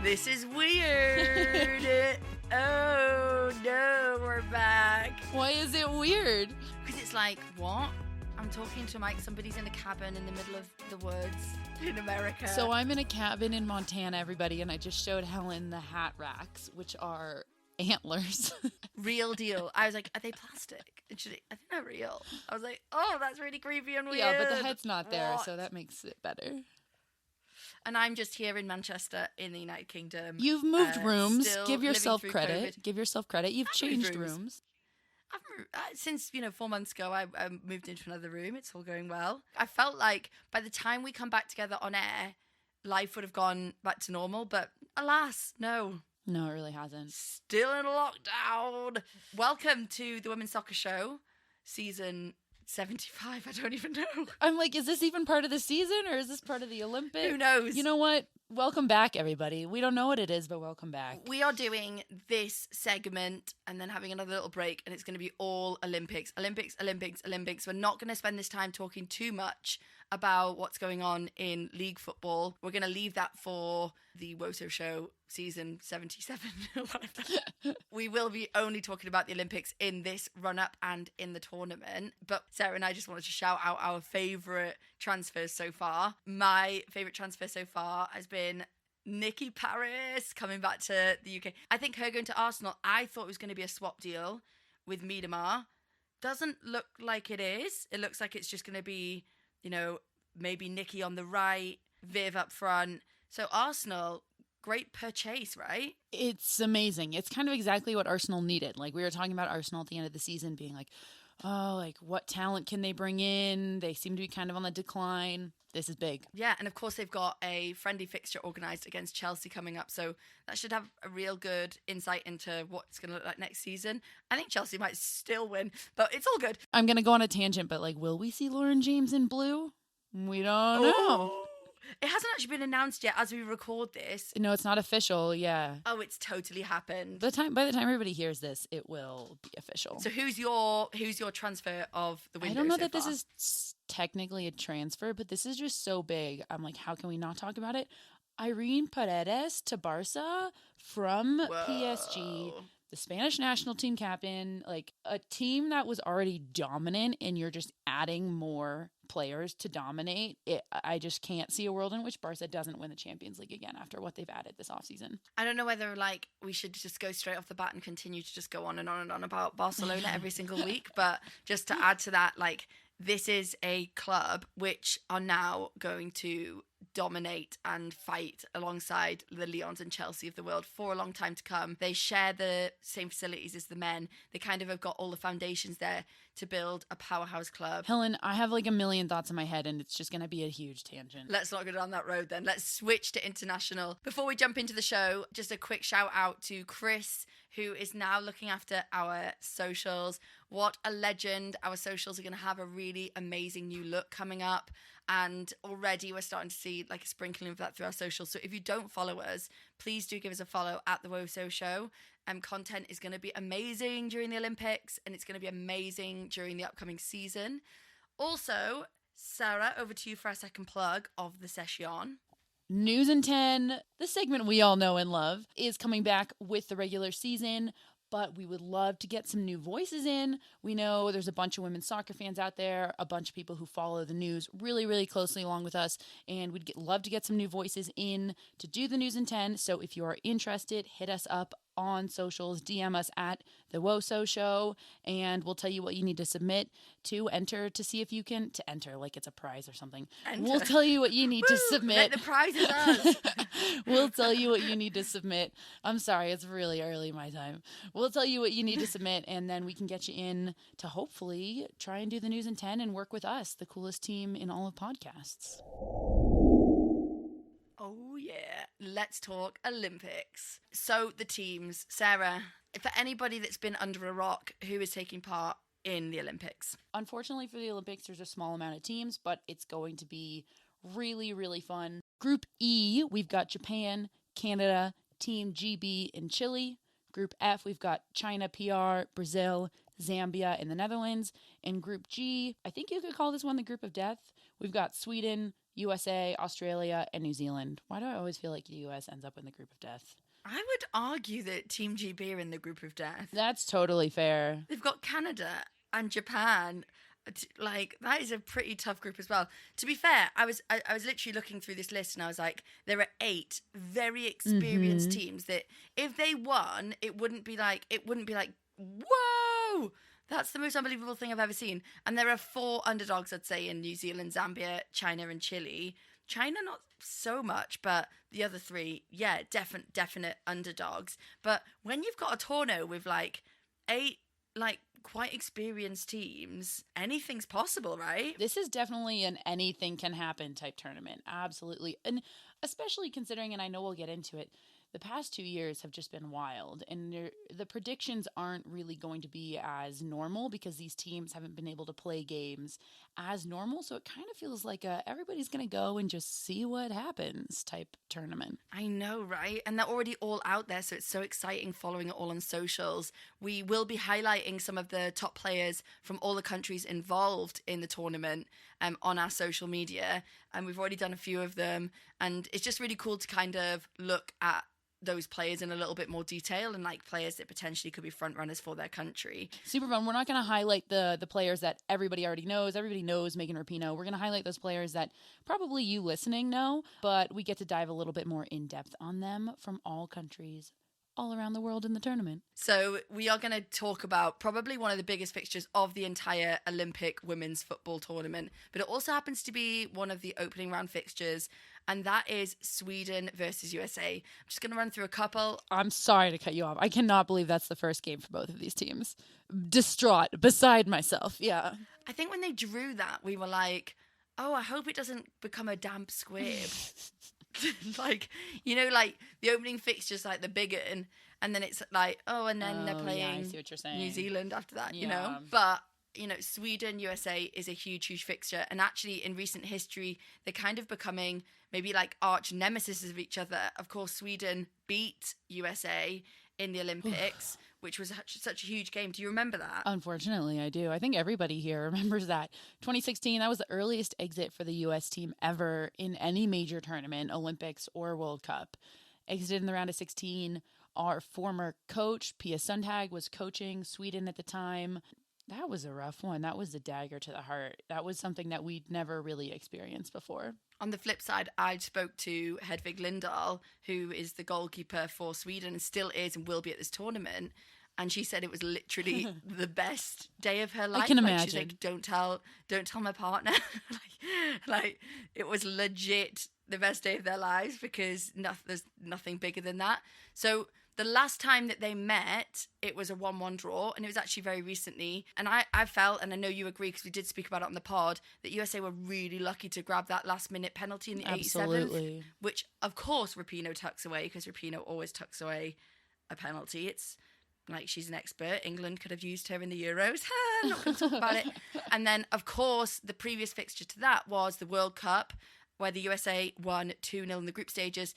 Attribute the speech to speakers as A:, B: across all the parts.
A: This is weird. Oh no, we're back.
B: Why is it weird?
A: Because it's like, what? I'm talking to Mike. Somebody's in a cabin in the middle of the woods in America.
B: So I'm in a cabin in Montana, everybody, and I just showed Helen the hat racks, which are antlers.
A: Real deal. I was like, are they plastic? And she's like, I think they're real. I was like, oh, that's really creepy and weird.
B: Yeah, but the head's not there,
A: What?
B: so that makes it better.
A: And I'm just here in Manchester in the United Kingdom.
B: You've moved rooms.
A: Still
B: Give yourself
A: living through
B: credit.
A: COVID.
B: Give yourself credit. You've
A: I've moved
B: changed
A: rooms.
B: rooms.
A: I've moved, since 4 months ago, I moved into another room. It's all going well. I felt like by the time we come back together on air, life would have gone back to normal. But alas, no.
B: No, it really hasn't.
A: Still in lockdown. Welcome to the Women's Soccer Show, season 75. I don't even know.
B: I'm like, is this even part of the season or is this part of the Olympics?
A: Who knows?
B: You know what? Welcome back, everybody. We don't know what it is, but welcome back.
A: We are doing this segment and then having another little break, and it's going to be all Olympics. Olympics, Olympics, Olympics. We're not going to spend this time talking too much about what's going on in league football. We're going to leave that for the WOSO Show season 77 or whatever. We will be only talking about the Olympics in this run-up and in the tournament. But Sarah and I just wanted to shout out our favourite transfers so far. My favourite transfer so far has been Nikki Paris coming back to the UK. I think her going to Arsenal, I thought it was going to be a swap deal with Miedemar. Doesn't look like it is. It looks like it's just going to be, maybe Nikki on the right, Viv up front. So Arsenal, great purchase, right?
B: It's amazing. It's kind of exactly what Arsenal needed. Like, we were talking about Arsenal at the end of the season being like, oh, like, what talent can they bring in? They seem to be kind of on the decline. This is big.
A: Yeah, and of course they've got a friendly fixture organised against Chelsea coming up, so that should have a real good insight into what it's going to look like next season. I think Chelsea might still win, but it's all good.
B: I'm going to go on a tangent, but like, will we see Lauren James in blue? We don't know.
A: It hasn't actually been announced yet as we record this.
B: No, it's not official. Yeah.
A: Oh, it's totally happened.
B: By the time everybody hears this, it will be official.
A: So who's your transfer of the window?
B: I don't know
A: so
B: that
A: far?
B: this is technically a transfer, but this is just so big. I'm like, how can we not talk about it? Irene Paredes to Barca from PSG. The Spanish national team captain, like a team that was already dominant, and you're just adding more players to dominate. I just can't see a world in which Barca doesn't win the Champions League again after what they've added this offseason.
A: I don't know whether we should just go straight off the bat and continue to just go on and on and on about Barcelona every single week, but just to add to that, this is a club which are now going to dominate and fight alongside the Lyons and Chelsea of the world for a long time to come. They share the same facilities as the men. They kind of have got all the foundations there to build a powerhouse club.
B: Helen, I have like a million thoughts in my head, and it's just going to be a huge tangent.
A: Let's not go down that road then. Let's switch to international. Before we jump into the show, just a quick shout out to Chris, who is now looking after our socials. What a legend. Our socials are going to have a really amazing new look coming up. And already we're starting to see a sprinkling of that through our socials. So if you don't follow us, please do give us a follow at the WOSO Show. Content is going to be amazing during the Olympics, and it's going to be amazing during the upcoming season. Also, Sarah, over to you for our second plug of the session.
B: News in 10, the segment we all know and love, is coming back with the regular season, but we would love to get some new voices in. We know there's a bunch of women's soccer fans out there, a bunch of people who follow the news really, really closely along with us, and we'd love to get some new voices in to do the News in 10. So if you are interested, hit us up on socials, DM us at the WOSO Show, and we'll tell you what you need to submit to enter to see if you can, to enter like it's a prize or something.
A: Enter.
B: We'll tell you what you need to submit.
A: The prize is us.
B: We'll tell you what you need to submit. I'm sorry, it's really early my time. We'll tell you what you need to submit, and then we can get you in to hopefully try and do the News in 10 and work with us, the coolest team in all of podcasts.
A: Oh, yeah. Let's talk Olympics. So, the teams. Sarah, for anybody that's been under a rock, who is taking part in the Olympics?
B: Unfortunately for the Olympics, there's a small amount of teams, but it's going to be really, really fun. Group E, we've got Japan, Canada, Team GB, and Chile. Group F, we've got China, PR, Brazil, Zambia, and the Netherlands. In Group G, I think you could call this one the Group of Death. We've got Sweden, USA, Australia, and New Zealand. Why do I always feel like the US ends up in the Group of Death?
A: I would argue that Team GB are in the Group of Death.
B: That's totally fair.
A: They've got Canada and Japan. Like, that is a pretty tough group as well. To be fair, I was literally looking through this list and I was like, there are 8 very experienced teams that if they won, it wouldn't be like, whoa, that's the most unbelievable thing I've ever seen. And there are 4 underdogs, I'd say, in New Zealand, Zambia, China, and Chile. China, not so much, but the other 3, yeah, definite underdogs. But when you've got a tourno with like 8, like, quite experienced teams, anything's possible, right?
B: This is definitely an anything can happen type tournament. Absolutely. And especially considering, and I know we'll get into it, the past 2 years have just been wild, and the predictions aren't really going to be as normal because these teams haven't been able to play games as normal. So it kind of feels like everybody's going to go and just see what happens type tournament.
A: I know, right? And they're already all out there, so it's so exciting following it all on socials. We will be highlighting some of the top players from all the countries involved in the tournament on our social media, and we've already done a few of them, and it's just really cool to kind of look at those players in a little bit more detail and like players that potentially could be front runners for their country.
B: Super fun. We're not going to highlight the players that everybody already knows. Everybody knows Megan Rapinoe. We're going to highlight those players that probably you listening know, but we get to dive a little bit more in depth on them from all countries all around the world in the tournament.
A: So we are going to talk about probably one of the biggest fixtures of the entire Olympic women's football tournament, but it also happens to be one of the opening round fixtures, and that is Sweden versus USA. I'm just going to run through a couple.
B: I'm sorry to cut you off. I cannot believe that's the first game for both of these teams. Distraught, beside myself. Yeah.
A: I think when they drew that, we were like, oh, I hope it doesn't become a damp squib. Like, you know, like the opening fixture's like the big one, and then it's like, oh, and then they're playing
B: I see what you're saying.
A: New Zealand after that, you
B: Yeah.
A: know? But, you know, Sweden, USA is a huge fixture. And actually, in recent history, they're kind of becoming maybe like arch nemesis of each other. Of course, Sweden beat USA in the Olympics, which was such a huge game. Do you remember that?
B: Unfortunately, I do. I think everybody here remembers that. 2016, that was the earliest exit for the U.S. team ever in any major tournament, Olympics or World Cup. Exited in the round of 16. Our former coach, Pia Sundhage, was coaching Sweden at the time. That was a rough one. That was a dagger to the heart. That was something that we'd never really experienced before.
A: On the flip side, I spoke to Hedvig Lindahl, who is the goalkeeper for Sweden and still is and will be at this tournament. And she said it was literally the best day of her life.
B: I can
A: like,
B: imagine.
A: She's like, don't tell my partner. like it was legit the best day of their lives because there's nothing bigger than that. So the last time that they met, it was a 1-1 draw, and it was actually very recently. And I felt, and I know you agree because we did speak about it on the pod, that USA were really lucky to grab that last-minute penalty in the 87th, which, of course, Rapinoe tucks away because Rapinoe always tucks away a penalty. It's like she's an expert. England could have used her in the Euros. Not going to talk about it. And then, of course, the previous fixture to that was the World Cup, where the USA won 2-0 in the group stages.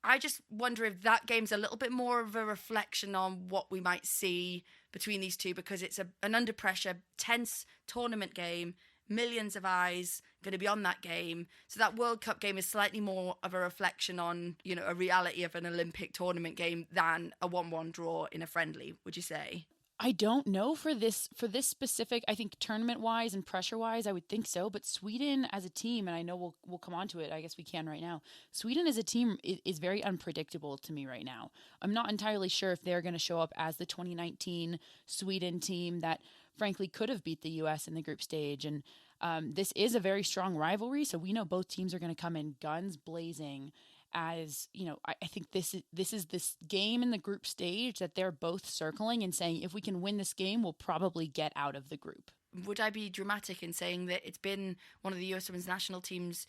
A: I just wonder if that game's a little bit more of a reflection on what we might see between these two, because it's an under pressure, tense tournament game, millions of eyes going to be on that game. So that World Cup game is slightly more of a reflection on, you know, a reality of an Olympic tournament game than a 1-1 draw in a friendly, would you say?
B: I don't know for this specific, I think tournament-wise and pressure-wise, I would think so. But Sweden as a team, and I know we'll come on to it, I guess we can right now. Sweden as a team is very unpredictable to me right now. I'm not entirely sure if they're going to show up as the 2019 Sweden team that frankly could have beat the U.S. in the group stage. And this is a very strong rivalry, so we know both teams are going to come in guns blazing. As you know, I think this is this game in the group stage that they're both circling and saying, if we can win this game, we'll probably get out of the group.
A: Would I be dramatic in saying that it's been one of the US women's national team's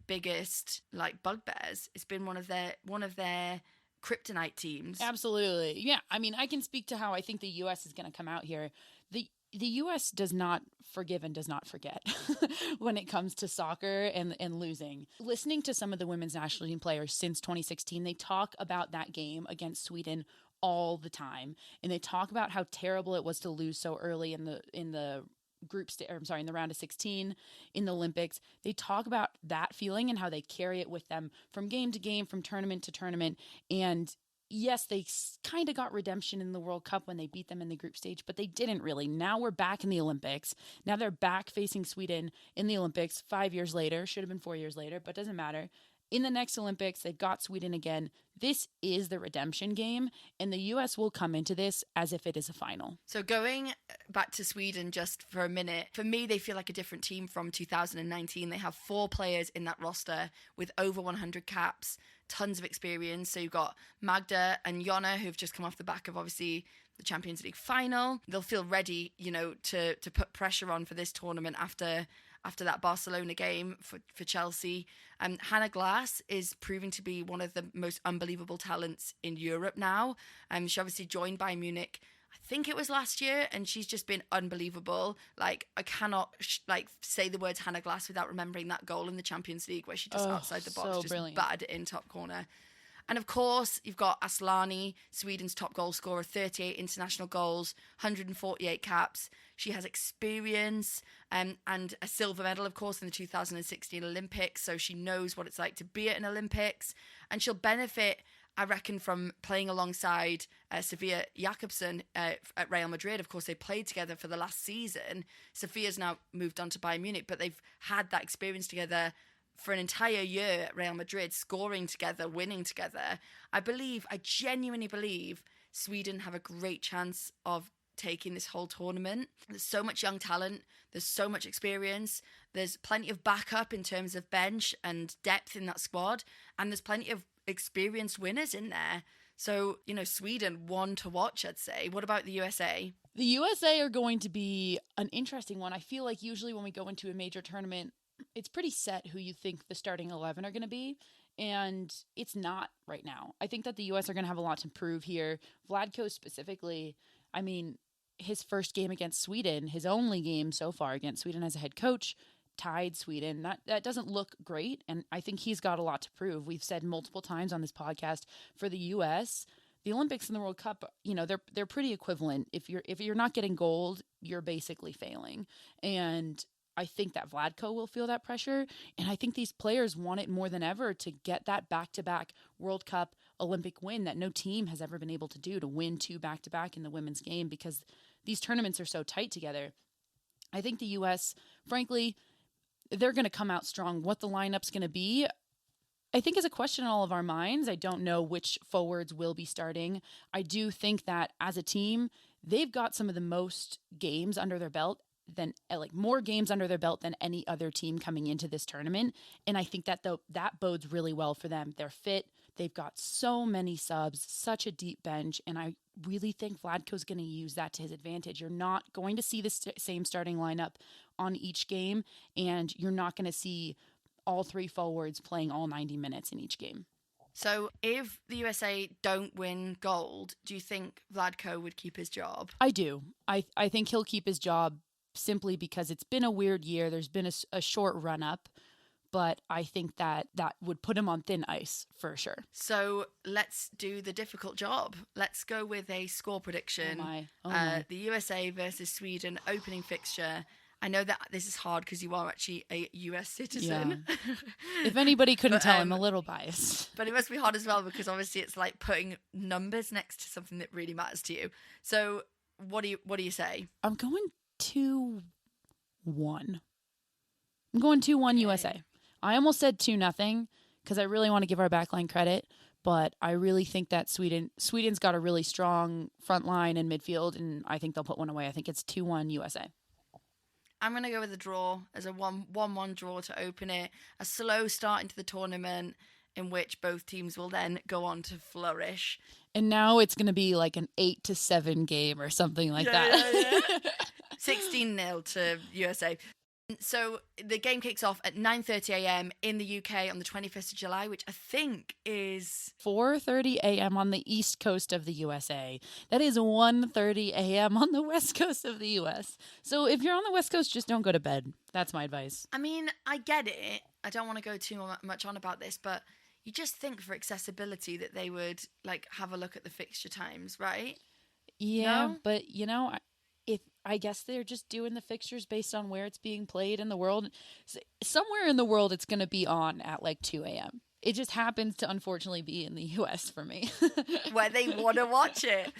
A: biggest like bugbears? It's been one of their kryptonite teams.
B: Absolutely. Yeah. I mean, I can speak to how I think the US is going to come out here. The U.S. does not forgive and does not forget when it comes to soccer and losing. Listening to some of the women's national team players since 2016, they talk about that game against Sweden all the time, and they talk about how terrible it was to lose so early in the in the round of 16 in the Olympics. They talk about that feeling and how they carry it with them from game to game, from tournament to tournament. And yes, they kind of got redemption in the World Cup when they beat them in the group stage, but they didn't really. Now we're back in the Olympics. Now they're back facing Sweden in the Olympics 5 years later. Should have been 4 years later, but doesn't matter. In the next Olympics, they've got Sweden again. This is the redemption game, and the U.S. will come into this as if it is a final.
A: So going back to Sweden just for a minute, for me, they feel like a different team from 2019. They have 4 players in that roster with over 100 caps, tons of experience. So you've got Magda and Jonna, who've just come off the back of, obviously, the Champions League final. They'll feel ready, to put pressure on for this tournament after that Barcelona game for Chelsea. Hannah Glass is proving to be one of the most unbelievable talents in Europe now. She obviously joined Bayern Munich, I think it was last year, and she's just been unbelievable. Like, I cannot say the words Hannah Glass without remembering that goal in the Champions League where she just outside the box, just
B: brilliant.
A: battered it in top corner. And of course, you've got Aslani, Sweden's top goal scorer, 38 international goals, 148 caps. She has experience and a silver medal, of course, in the 2016 Olympics. So she knows what it's like to be at an Olympics. And she'll benefit, I reckon, from playing alongside Sofia Jakobsen at Real Madrid. Of course, they played together for the last season. Sofia's now moved on to Bayern Munich, but they've had that experience together for an entire year at Real Madrid, scoring together, winning together. I genuinely believe Sweden have a great chance of taking this whole tournament. There's so much young talent. There's so much experience. There's plenty of backup in terms of bench and depth in that squad. And there's plenty of experienced winners in there. So, Sweden, one to watch, I'd say. What about the USA?
B: The USA are going to be an interesting one. I feel like usually when we go into a major tournament, it's pretty set who you think the starting 11 are going to be, and it's not right now. I think that the U.S. are going to have a lot to prove here. Vlatko specifically, I mean, his first game against Sweden, his only game so far against Sweden as a head coach, tied Sweden. That doesn't look great, and I think he's got a lot to prove. We've said multiple times on this podcast, for the U.S., the Olympics and the World Cup, they're pretty equivalent. If you're not getting gold, you're basically failing. And I think that Vlatko will feel that pressure, and I think these players want it more than ever to get that back-to-back World Cup Olympic win that no team has ever been able to do, to win 2 back-to-back in the women's game, because these tournaments are so tight together. I think the U.S., frankly, they're going to come out strong. What the lineup's going to be, I think, is a question in all of our minds. I don't know which forwards will be starting. I do think that as a team, they've got some of the most games under their belt, more games under their belt than any other team coming into this tournament. And I think that that bodes really well for them. They're fit. They've got so many subs, such a deep bench. And I really think Vlatko's going to use that to his advantage. You're not going to see the same starting lineup on each game, and you're not going to see all 3 forwards playing all 90 minutes in each game.
A: So if the USA don't win gold, do you think Vlatko would keep his job?
B: I do. I think he'll keep his job, simply because it's been a weird year. There's been a short run up, but I think that would put him on thin ice for sure.
A: So let's do the difficult job. Let's go with a score prediction.
B: Oh my.
A: The USA versus Sweden opening fixture. I know that this is hard because you are actually a US citizen.
B: Yeah. If anybody couldn't tell, I'm a little biased.
A: But it must be hard as well, because obviously it's like putting numbers next to something that really matters to you. So what do you say?
B: I'm going 2-1. I'm going 2-1 USA. I almost said 2-0 because I really want to give our backline credit, but I really think that Sweden's got a really strong front line and midfield, and I think they'll put one away. I think it's 2-1 USA.
A: I'm going to go with a draw, as a 1-1 draw to open it. A slow start into the tournament in which both teams will then go on to flourish.
B: And now it's going to be like an 8-7 game or something like that.
A: Yeah. 16-0 to USA. So the game kicks off at 9:30 a.m. in the UK on the 21st of July, which I think is
B: 4:30 a.m. on the east coast of the USA. That is 1:30 a.m. on the west coast of the US. So if you're on the west coast, just don't go to bed. That's my advice.
A: I mean, I get it. I don't want to go too much on about this, but you just think for accessibility that they would like have a look at the fixture times, right?
B: Yeah,
A: No?
B: but if I guess they're just doing the fixtures based on where it's being played in the world. Somewhere in the world, it's going to be on at like 2 a.m. It just happens to unfortunately be in the U.S. for me.
A: Where they want to watch it.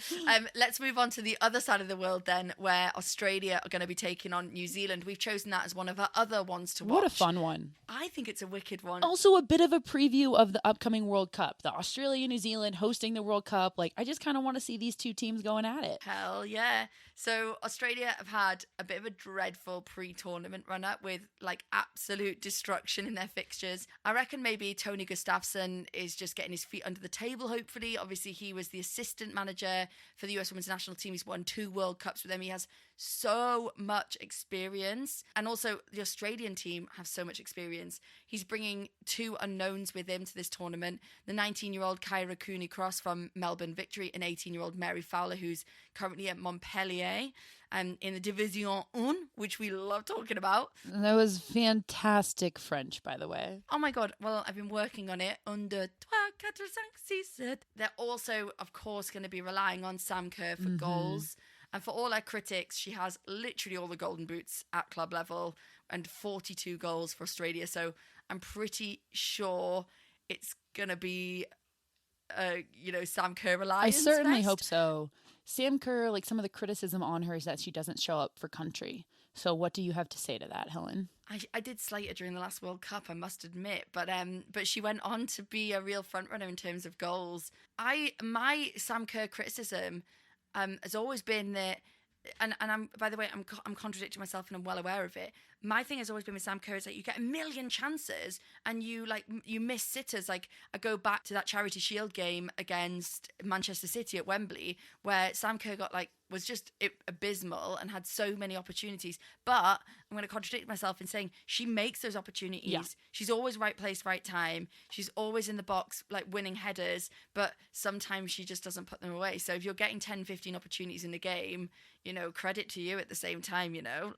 A: Let's move on to the other side of the world then, where Australia are going to be taking on New Zealand. We've chosen that as one of our other ones to watch.
B: What a fun one.
A: I think it's a wicked one.
B: Also, a bit of a preview of the upcoming World Cup. The Australia, New Zealand hosting the World Cup. Like, I just kind of want to see these two teams going at it.
A: Hell yeah. So Australia have had a bit of a dreadful pre-tournament run-up with like absolute destruction in their fixtures. I reckon maybe Tony Gustafsson is just getting his feet under the table, hopefully. Obviously, he was the assistant manager for the US Women's National Team. He's won 2 World Cups with them. He has so much experience. And also, the Australian team have so much experience. He's bringing 2 unknowns with him to this tournament. The 19-year-old Kyra Cooney-Cross from Melbourne Victory and 18-year-old Mary Fowler, who's currently at Montpellier in the Division 1, which we love talking about.
B: That was fantastic French, by the way.
A: Oh my God. Well, I've been working on it. Un, deux, trois, quatre, cinq, six, sept. They're also, of course, going to be relying on Sam Kerr for goals. And for all our critics, she has literally all the golden boots at club level and 42 goals for Australia. So I'm pretty sure it's going to be, Sam Kerr reliance.
B: I certainly hope so. Sam Kerr, like some of the criticism on her is that she doesn't show up for country. So what do you have to say to that, Helen?
A: I did slate her during the last World Cup, I must admit, but she went on to be a real frontrunner in terms of goals. My Sam Kerr criticism has always been that, and I'm, by the way, I'm contradicting myself and I'm well aware of it. My thing has always been with Sam Kerr is that you get a million chances and you miss sitters. Like, I go back to that Charity Shield game against Manchester City at Wembley where Sam Kerr was just abysmal and had so many opportunities. But I'm going to contradict myself in saying she makes those opportunities. Yeah. She's always right place, right time. She's always in the box, like winning headers, but sometimes she just doesn't put them away. So if you're getting 10, 15 opportunities in the game, credit to you at the same time,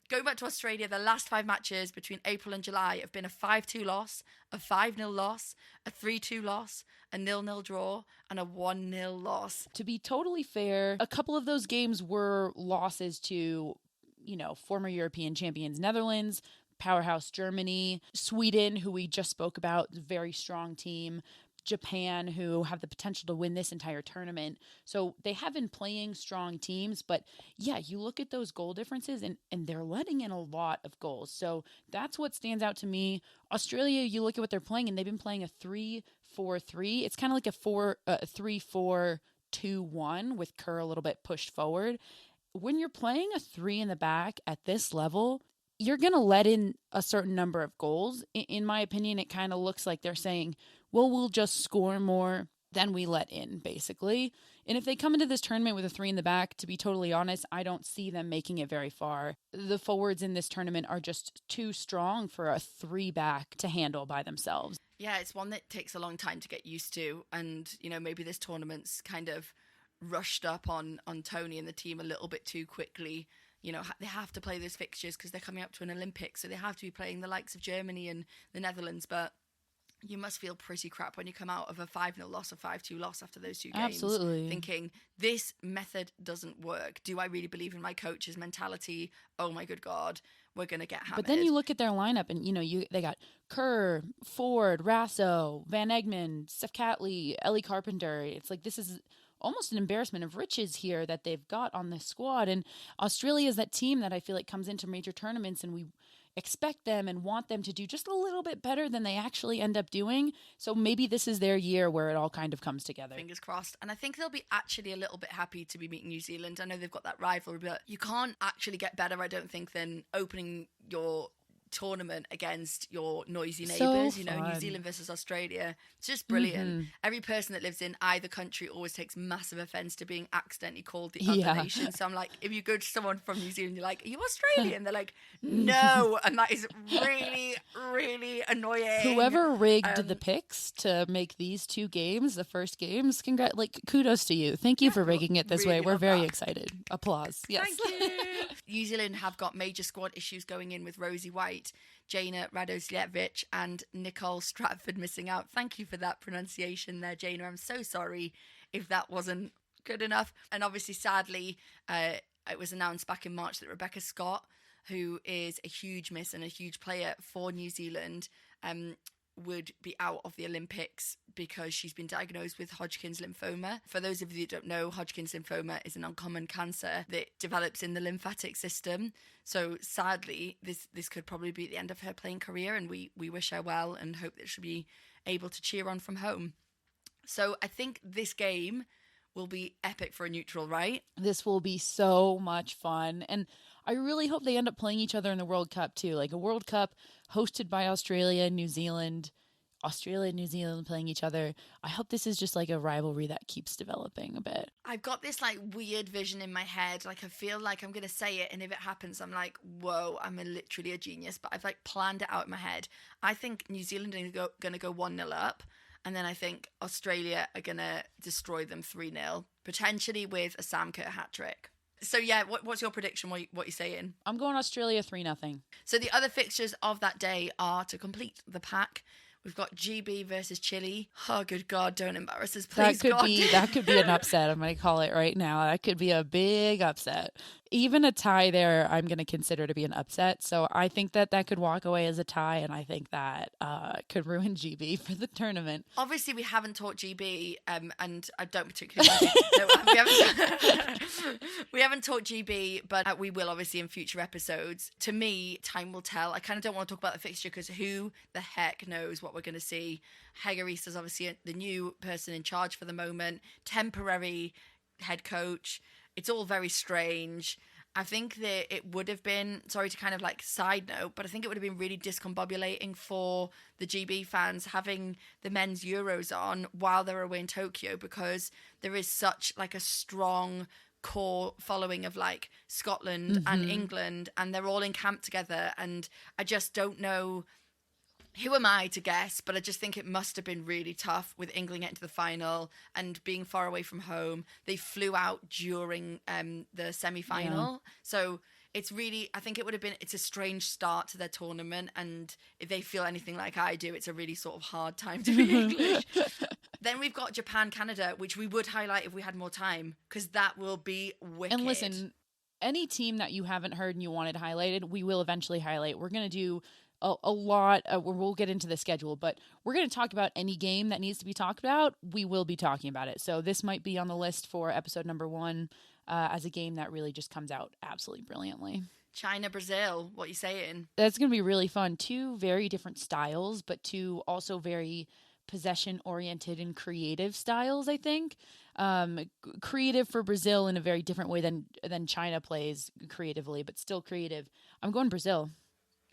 A: Going back to Australia, the last 5 matches between April and July have been a 5-2 loss, a 5-0 loss, a 3-2 loss, a 0-0 draw, and a 1-0 loss.
B: To be totally fair, a couple of those games were losses to, former European champions Netherlands, powerhouse Germany, Sweden, who we just spoke about, very strong team, Japan, who have the potential to win this entire tournament. So they have been playing strong teams, but yeah, you look at those goal differences and they're letting in a lot of goals. So that's what stands out to me. Australia, you look at what they're playing and they've been playing a 3-4-3. It's kind of like a 3-4-2-1 with Kerr a little bit pushed forward. When you're playing a 3 in the back at this level, you're going to let in a certain number of goals. In my opinion, it kind of looks like they're saying, well, we'll just score more than we let in, basically. And if they come into this tournament with a 3 in the back, to be totally honest, I don't see them making it very far. The forwards in this tournament are just too strong for a 3 back to handle by themselves.
A: Yeah, it's one that takes a long time to get used to. And, maybe this tournament's kind of rushed up on Tony and the team a little bit too quickly. They have to play those fixtures because they're coming up to an Olympics, so they have to be playing the likes of Germany and the Netherlands. But you must feel pretty crap when you come out of a 5-0 loss, a 5-2 loss after those 2 games.
B: Absolutely.
A: Thinking, this method doesn't work. Do I really believe in my coach's mentality? Oh my good God, we're going to get hammered.
B: But then you look at their lineup and, they got Kerr, Ford, Rasso, Van Egmond, Steph Catley, Ellie Carpenter. It's like this is almost an embarrassment of riches here that they've got on this squad. And Australia is that team that I feel like comes into major tournaments and we expect them and want them to do just a little bit better than they actually end up doing. So maybe this is their year where it all kind of comes together.
A: Fingers crossed. And I think they'll be actually a little bit happy to be meeting New Zealand. I know they've got that rivalry, but you can't actually get better, I don't think, than opening your tournament against your noisy neighbours, New Zealand versus Australia. It's just brilliant. Every person that lives in either country always takes massive offence to being accidentally called the other nation. So I'm like, if you go to someone from New Zealand, you're like, are you Australian? They're like, no. And that is really, really annoying.
B: Whoever rigged the picks to make these 2 games, the first games, kudos to you. Thank you for rigging it this way. We're very excited. Applause. Yes.
A: Thank you. New Zealand have got major squad issues going in with Rosie White, Jana Radosljevich and Nicole Stratford missing out. Thank you for that pronunciation there, Jana. I'm so sorry if that wasn't good enough. And obviously, sadly, it was announced back in March that Rebecca Scott, who is a huge miss and a huge player for New Zealand, would be out of the Olympics because she's been diagnosed with Hodgkin's lymphoma. For those of you that don't know, Hodgkin's lymphoma is an uncommon cancer that develops in the lymphatic system. So sadly, this could probably be the end of her playing career, and we wish her well and hope that she'll be able to cheer on from home. So I think this game will be epic for a neutral, right?
B: This will be so much fun. And I really hope they end up playing each other in the World Cup too. Like a World Cup hosted by Australia and New Zealand playing each other. I hope this is just like a rivalry that keeps developing a bit.
A: I've got this like weird vision in my head. Like I feel like I'm going to say it, and if it happens, I'm like, whoa, literally a genius. But I've like planned it out in my head. I think New Zealand are going to go 1-0 up. And then I think Australia are going to destroy them 3-0, potentially with a Sam Kerr hat-trick. So, yeah, what's your prediction? What are you saying?
B: I'm going Australia 3-0.
A: So the other fixtures of that day are, to complete the pack, we've got GB versus Chile. Oh, good God, don't embarrass us, please,
B: That could be an upset. I'm going to call it right now. That could be a big upset. Even a tie there, I'm going to consider to be an upset. So I think that could walk away as a tie, and I think that could ruin GB for the tournament.
A: Obviously, we haven't taught GB, and I don't particularly like it. We haven't taught GB, but we will obviously in future episodes. To me, time will tell. I kind of don't want to talk about the fixture because who the heck knows what we're going to see. Hegeris is obviously the new person in charge for the moment, temporary head coach. It's all very strange. I think that it would have been, sorry to kind of like side note, but I think it would have been really discombobulating for the GB fans having the men's Euros on while they're away in Tokyo, because there is such like a strong core following of like Scotland and England, and they're all in camp together. And I just don't know, who am I to guess, but I just think it must have been really tough with England getting to the final and being far away from home. They flew out during the semi-final. Yeah. So it's really, I think it would have been, it's a strange start to their tournament. And if they feel anything like I do, it's a really sort of hard time to be English. Then we've got Japan, Canada, which we would highlight if we had more time, because that will be wicked.
B: And listen, any team that you haven't heard and you wanted highlighted, we will eventually highlight. We're going to do a lot. We'll get into the schedule, but we're going to talk about any game that needs to be talked about. We will be talking about it. So this might be on the list for episode number 1 as a game that really just comes out absolutely brilliantly.
A: China, Brazil, what are you saying?
B: That's going to be really fun. 2 very different styles, but 2 also very possession-oriented and creative styles, I think. Creative for Brazil in a very different way than China plays creatively, but still creative. I'm going Brazil.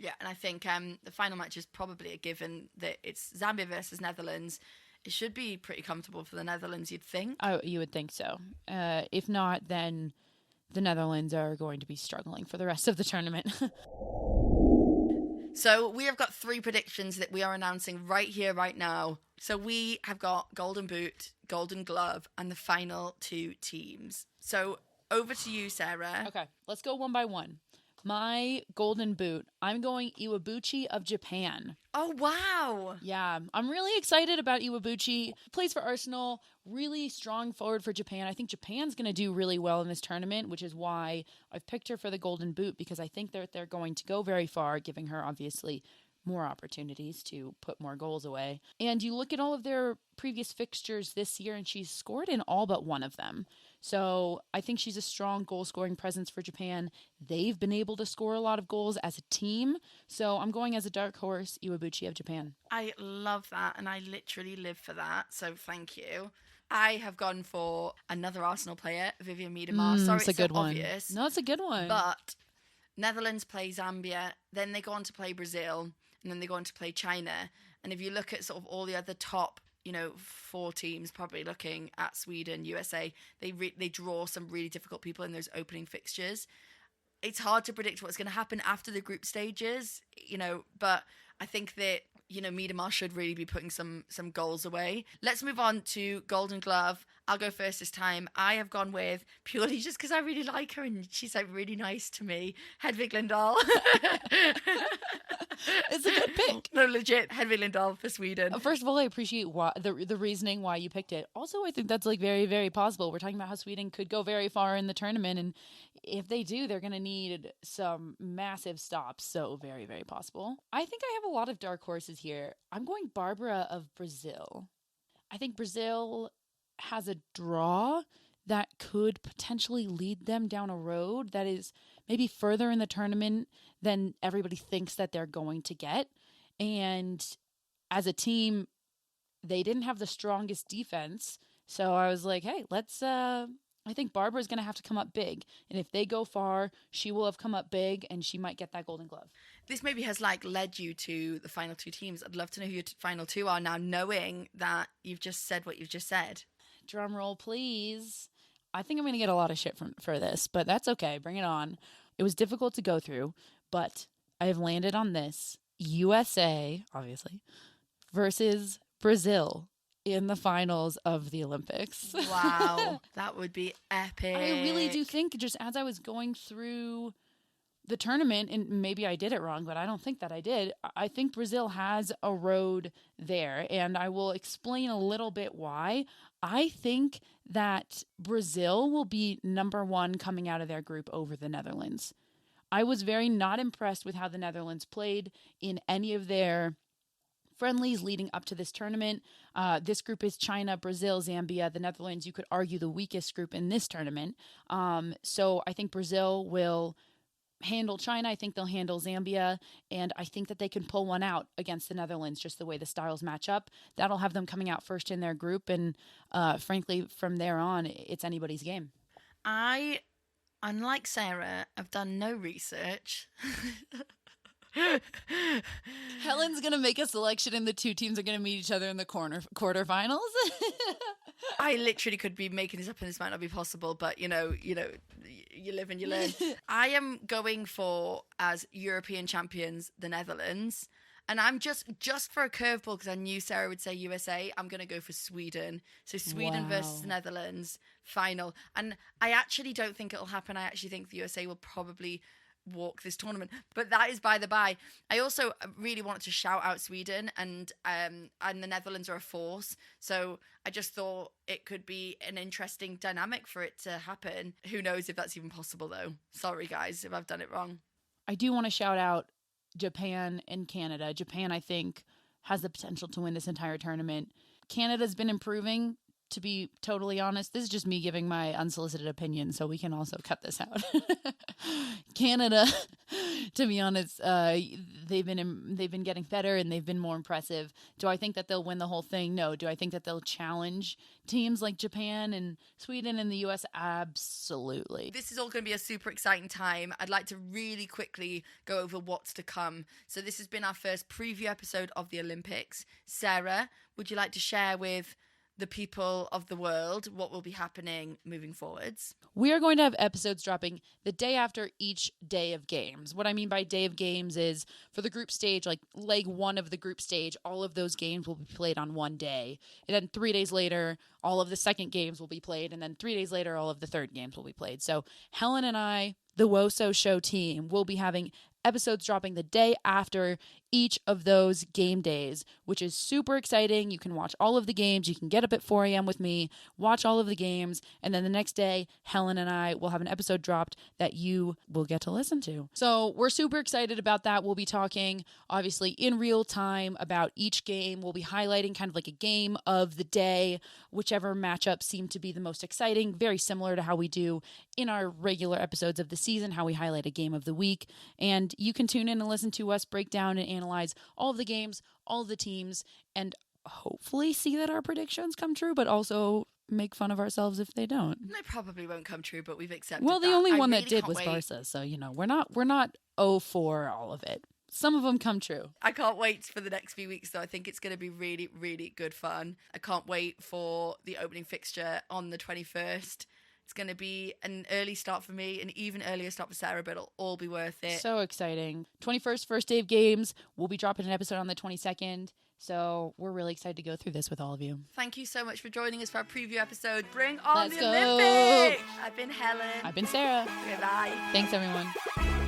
A: Yeah, and I think the final match is probably a given that it's Zambia versus Netherlands. It should be pretty comfortable for the Netherlands, you'd think.
B: Oh, you would think so. If not, then the Netherlands are going to be struggling for the rest of the tournament.
A: So we have got 3 predictions that we are announcing right here, right now. So we have got Golden Boot, Golden Glove, and the final 2 teams. So over to you, Sarah.
B: Okay, let's go one by one. My Golden Boot, I'm going Iwabuchi of Japan.
A: Oh, wow.
B: Yeah, I'm really excited about Iwabuchi. Plays for Arsenal, really strong forward for Japan. I think Japan's going to do really well in this tournament, which is why I've picked her for the Golden Boot, because I think they're going to go very far, giving her obviously more opportunities to put more goals away. And you look at all of their previous fixtures this year, and she's scored in all but one of them. So I think she's a strong goal-scoring presence for Japan. They've been able to score a lot of goals as a team. So I'm going as a dark horse, Iwabuchi of Japan.
A: I love that, and I literally live for that. So thank you. I have gone for another Arsenal player, Vivian Miedema. Sorry,
B: it's a good one.
A: Obvious.
B: No, it's a good one.
A: But Netherlands play Zambia, then they go on to play Brazil, and then they go on to play China. And if you look at sort of all the other top, 4 teams, probably looking at Sweden, USA, they draw some really difficult people in those opening fixtures. It's hard to predict what's going to happen after the group stages, but I think that Miedemar should really be putting some goals away. Let's move on to Golden Glove. I'll go first this time. I have gone with, purely just because I really like her and she's like really nice to me, Hedvig Lindahl.
B: It's a good pick.
A: No, legit, Hedvig Lindahl for Sweden.
B: First of all, I appreciate the reasoning why you picked it. Also, I think that's like very, very possible. We're talking about how Sweden could go very far in the tournament, and if they do, they're going to need some massive stops. So very, very possible. I think I have a lot of dark horses here. I'm going Barbara of Brazil. I think Brazil has a draw that could potentially lead them down a road that is maybe further in the tournament than everybody thinks that they're going to get. And as a team, they didn't have the strongest defense. So I was like, hey, I think Barbara's going to have to come up big. And if they go far, she will have come up big and she might get that Golden Glove.
A: This maybe has led you to the final two teams. I'd love to know who your final two are now, knowing that you've just said what you've just said.
B: Drum roll, please. I think I'm going to get a lot of shit for this, but that's okay. Bring it on. It was difficult to go through, but I have landed on this. USA, obviously, versus Brazil in the finals of the Olympics.
A: Wow. That would be epic.
B: I really do think, just as I was going through the tournament, and maybe I did it wrong, but I don't think that I did. I think Brazil has a road there, and I will explain a little bit why. I think that Brazil will be number one coming out of their group over the Netherlands. I was very not impressed with how the Netherlands played in any of their friendlies leading up to this tournament. This group is China, Brazil, Zambia, the Netherlands. You could argue the weakest group in this tournament. So I think Brazil will handle China. I think they'll handle Zambia, and I think that they can pull one out against the Netherlands, just the way the styles match up. That'll have them coming out first in their group, and frankly, from there on, it's anybody's game.
A: I, unlike Sarah, have done no research.
B: Helen's gonna make a selection, and the two teams are gonna meet each other in the quarterfinals.
A: I literally could be making this up, and this might not be possible, but you live and you learn. I am going for, as European champions, the Netherlands. And I'm just for a curveball, because I knew Sarah would say USA, I'm going to go for Sweden. So Sweden versus the Netherlands final. And I actually don't think it'll happen. I actually think the USA will probably walk this tournament, but that is by the by. I also really wanted to shout out Sweden, and the Netherlands are a force, so I just thought it could be an interesting dynamic for it to happen. Who knows if that's even possible, though. Sorry guys if I've done it wrong.
B: I do want to shout out Japan and Canada. Japan, I think, has the potential to win this entire tournament. Canada's been improving. To be totally honest, this is just me giving my unsolicited opinion, so we can also cut this out. Canada, to be honest, they've been getting better and they've been more impressive. Do I think that they'll win the whole thing? No. Do I think that they'll challenge teams like Japan and Sweden and the US? Absolutely.
A: This is all going to be a super exciting time. I'd like to really quickly go over what's to come. So this has been our first preview episode of the Olympics. Sarah, would you like to share with the people of the world what will be happening moving forwards?
B: We are going to have episodes dropping the day after each day of games. What I mean by day of games is, for the group stage, like leg one of the group stage, all of those games will be played on one day. And then 3 days later, all of the second games will be played. And then 3 days later, all of the third games will be played. So Helen and I, the WOSO Show team, will be having episodes dropping the day after each of those game days, which is super exciting. You can watch all of the games. You can get up at 4 a.m. with me, watch all of the games, and then the next day, Helen and I will have an episode dropped that you will get to listen to. So we're super excited about that. We'll be talking, obviously, in real time about each game. We'll be highlighting kind of like a game of the day, whichever matchups seem to be the most exciting, very similar to how we do in our regular episodes of the season, how we highlight a game of the week. And you can tune in and listen to us break down and analyze all of the games, all of the teams, and hopefully see that our predictions come true, but also make fun of ourselves if they don't.
A: They probably won't come true, but we've accepted
B: Well, the
A: that.
B: only one
A: really
B: that did
A: can't
B: was
A: wait.
B: Barca, so we're not 0 for all of it. Some of them come true.
A: I can't wait for the next few weeks, though. I think it's going to be really, really good fun. I can't wait for the opening fixture on the 21st. It's going to be an early start for me, an even earlier start for Sarah, but it'll all be worth it.
B: So exciting. 21st, first day of games. We'll be dropping an episode on the 22nd. So we're really excited to go through this with all of you.
A: Thank you so much for joining us for our preview episode. Bring on
B: Let's
A: the
B: go.
A: Olympics! I've been Helen.
B: I've been Sarah.
A: Goodbye.
B: Thanks, everyone.